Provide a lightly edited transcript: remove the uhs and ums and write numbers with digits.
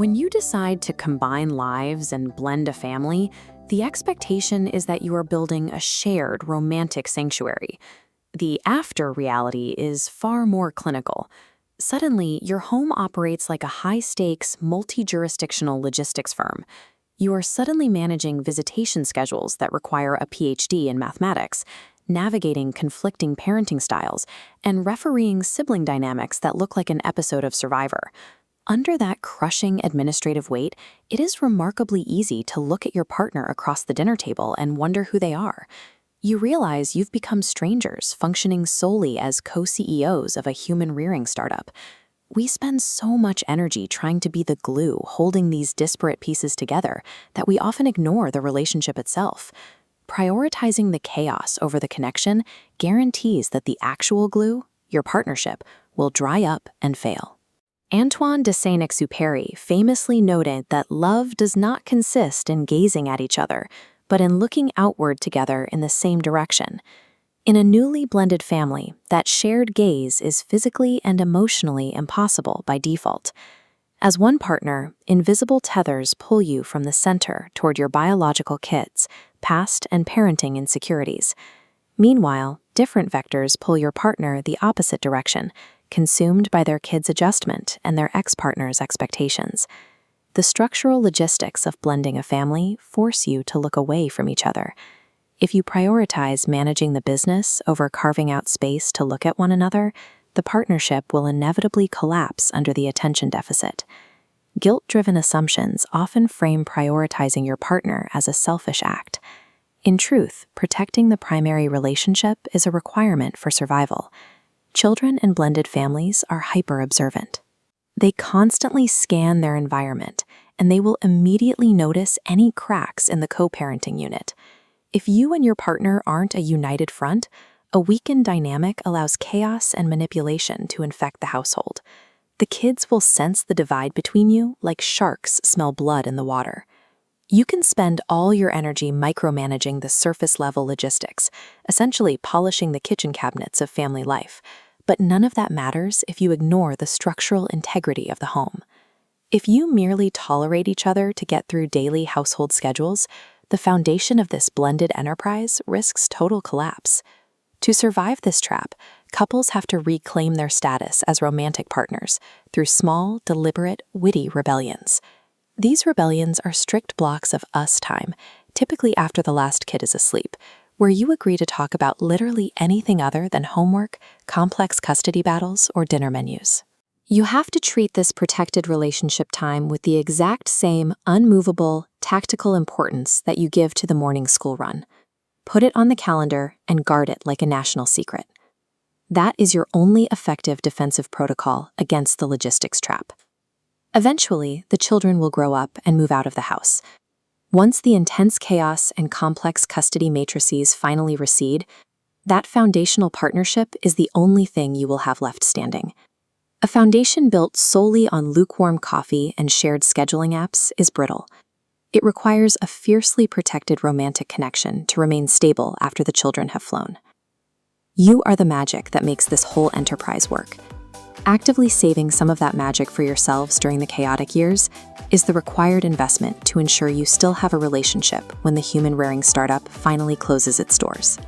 When you decide to combine lives and blend a family, the expectation is that you are building a shared romantic sanctuary. The after reality is far more clinical. Suddenly, your home operates like a high-stakes, multi-jurisdictional logistics firm. You are suddenly managing visitation schedules that require a PhD in mathematics, navigating conflicting parenting styles, and refereeing sibling dynamics that look like an episode of Survivor. Under that crushing administrative weight, it is remarkably easy to look at your partner across the dinner table and wonder who they are. You realize you've become strangers, functioning solely as co-CEOs of a human-rearing startup. We spend so much energy trying to be the glue holding these disparate pieces together that we often ignore the relationship itself. Prioritizing the chaos over the connection guarantees that the actual glue, your partnership, will dry up and fail. Antoine de Saint-Exupéry famously noted that love does not consist in gazing at each other, but in looking outward together in the same direction. In a newly blended family, that shared gaze is physically and emotionally impossible by default. As one partner, invisible tethers pull you from the center toward your biological kids, past and parenting insecurities. Meanwhile, different vectors pull your partner the opposite direction, consumed by their kids' adjustment and their ex-partner's expectations. The structural logistics of blending a family force you to look away from each other. If you prioritize managing the business over carving out space to look at one another, the partnership will inevitably collapse under the attention deficit. Guilt-driven assumptions often frame prioritizing your partner as a selfish act. In truth, protecting the primary relationship is a requirement for survival. Children in blended families are hyper-observant. They constantly scan their environment, and they will immediately notice any cracks in the co-parenting unit. If you and your partner aren't a united front, a weakened dynamic allows chaos and manipulation to infect the household. The kids will sense the divide between you like sharks smell blood in the water. You can spend all your energy micromanaging the surface-level logistics, essentially polishing the kitchen cabinets of family life. But none of that matters if you ignore the structural integrity of the home. If you merely tolerate each other to get through daily household schedules, the foundation of this blended enterprise risks total collapse. To survive this trap, couples have to reclaim their status as romantic partners through small, deliberate, witty rebellions. These rebellions are strict blocks of us time, typically after the last kid is asleep, where you agree to talk about literally anything other than homework, complex custody battles, or dinner menus. You have to treat this protected relationship time with the exact same unmovable, tactical importance that you give to the morning school run. Put it on the calendar and guard it like a national secret. That is your only effective defensive protocol against the logistics trap. Eventually, the children will grow up and move out of the house. Once the intense chaos and complex custody matrices finally recede, that foundational partnership is the only thing you will have left standing. A foundation built solely on lukewarm coffee and shared scheduling apps is brittle. It requires a fiercely protected romantic connection to remain stable after the children have flown. You are the magic that makes this whole enterprise work. Actively saving some of that magic for yourselves during the chaotic years is the required investment to ensure you still have a relationship when the human-rearing startup finally closes its doors.